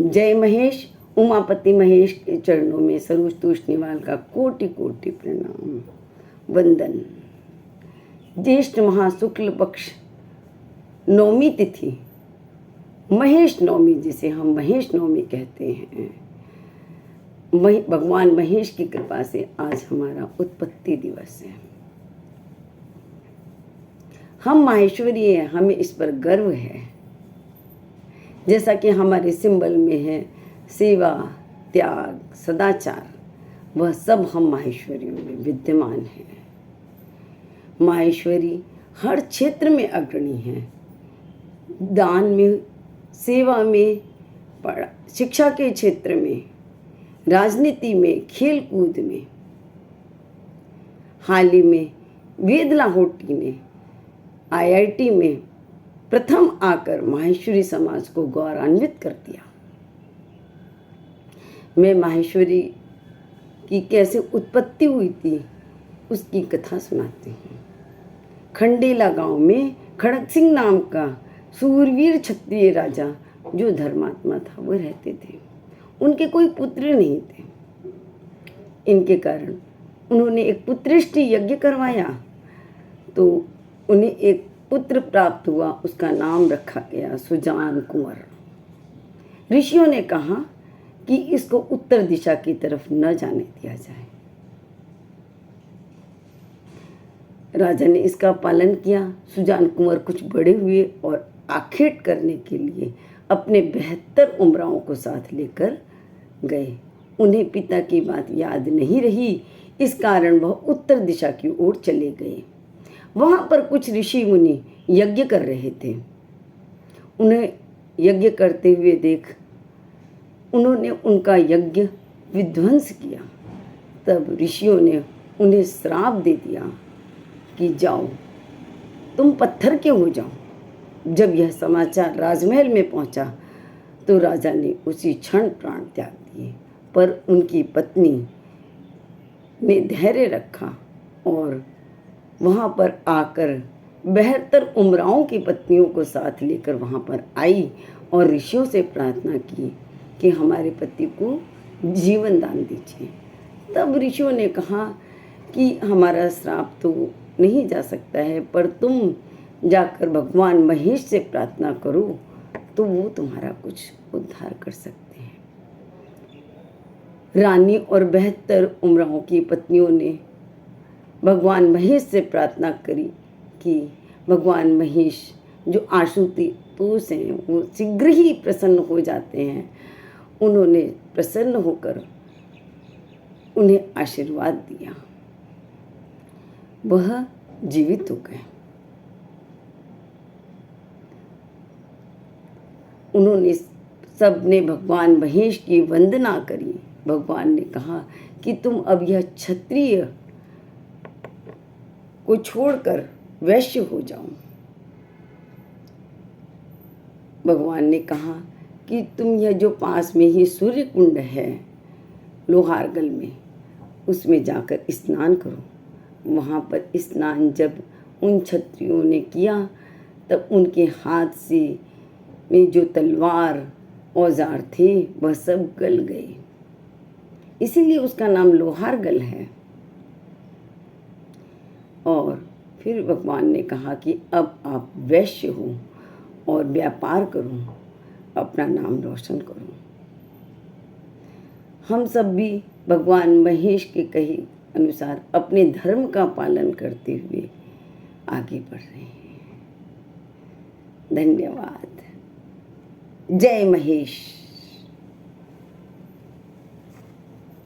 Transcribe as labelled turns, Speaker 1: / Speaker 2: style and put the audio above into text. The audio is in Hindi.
Speaker 1: जय महेश। उमापति महेश के चरणों में सरोज तूष्णीवाल का कोटि कोटि प्रणाम वंदन। ज्येष्ठ महाशुक्ल पक्ष नवमी तिथि महेश नवमी, जिसे हम महेश नवमी कहते हैं, भगवान महेश की कृपा से आज हमारा उत्पत्ति दिवस है। हम माहेश्वरी हैं, हमें इस पर गर्व है। जैसा कि हमारे सिंबल में है सेवा, त्याग, सदाचार, वह सब हम माहेश्वरियों में विद्यमान हैं। माहेश्वरी हर क्षेत्र में अग्रणी है। दान में, सेवा में, शिक्षा के क्षेत्र में, राजनीति में, खेल कूद में। हाल ही में वेद लाहौटी ने IIT में प्रथम आकर माहेश्वरी समाज को गौरवान्वित कर दिया। मैं माहेश्वरी की कैसे उत्पत्ति हुई थी उसकी कथा सुनाती हूँ। खंडेला गांव में खड़ग सिंह नाम का सूरवीर क्षत्रिय राजा, जो धर्मात्मा था, वो रहते थे। उनके कोई पुत्र नहीं थे। इनके कारण उन्होंने एक पुत्रेष्टि यज्ञ करवाया, तो उन्हें एक पुत्र प्राप्त हुआ। उसका नाम रखा गया सुजान कुंवर। ऋषियों ने कहा कि इसको उत्तर दिशा की तरफ न जाने दिया जाए। राजा ने इसका पालन किया। सुजान कुंवर कुछ बड़े हुए और आखेट करने के लिए अपने 72 उमराओं को साथ लेकर गए। उन्हें पिता की बात याद नहीं रही, इस कारण वह उत्तर दिशा की ओर चले गए। वहाँ पर कुछ ऋषि मुनि यज्ञ कर रहे थे। उन्हें यज्ञ करते हुए देख उन्होंने उनका यज्ञ विध्वंस किया। तब ऋषियों ने उन्हें श्राप दे दिया कि जाओ, तुम पत्थर के हो जाओ। जब यह समाचार राजमहल में पहुंचा तो राजा ने उसी क्षण प्राण त्याग दिए, पर उनकी पत्नी ने धैर्य रखा और वहाँ पर आकर 72 उमराओं की पत्नियों को साथ लेकर वहाँ पर आई और ऋषियों से प्रार्थना की कि हमारे पति को जीवन दान दीजिए। तब ऋषियों ने कहा कि हमारा श्राप तो नहीं जा सकता है, पर तुम जाकर भगवान महेश से प्रार्थना करो तो वो तुम्हारा कुछ उद्धार कर सकते हैं। रानी और 72 उमराओं की पत्नियों ने भगवान महेश से प्रार्थना करी कि भगवान महेश जो आशुतोष हैं वो शीघ्र ही प्रसन्न हो जाते हैं। उन्होंने प्रसन्न होकर उन्हें आशीर्वाद दिया। वह जीवित हो गए। उन्होंने सबने भगवान महेश की वंदना करी। भगवान ने कहा कि तुम अब यह क्षत्रिय को छोड़कर वैश्य हो जाओ। भगवान ने कहा कि तुम यह जो पास में ही सूर्य कुंड है लोहारगल में, उसमें जाकर स्नान करो। वहाँ पर स्नान जब उन क्षत्रियों ने किया तब उनके हाथ से में जो तलवार औजार थे वह सब गल गए, इसीलिए उसका नाम लोहारगल है। और फिर भगवान ने कहा कि अब आप वैश्य हो और व्यापार करो, अपना नाम रोशन करो। हम सब भी भगवान महेश के कहे अनुसार अपने धर्म का पालन करते हुए आगे बढ़ रहे हैं। धन्यवाद। जय महेश।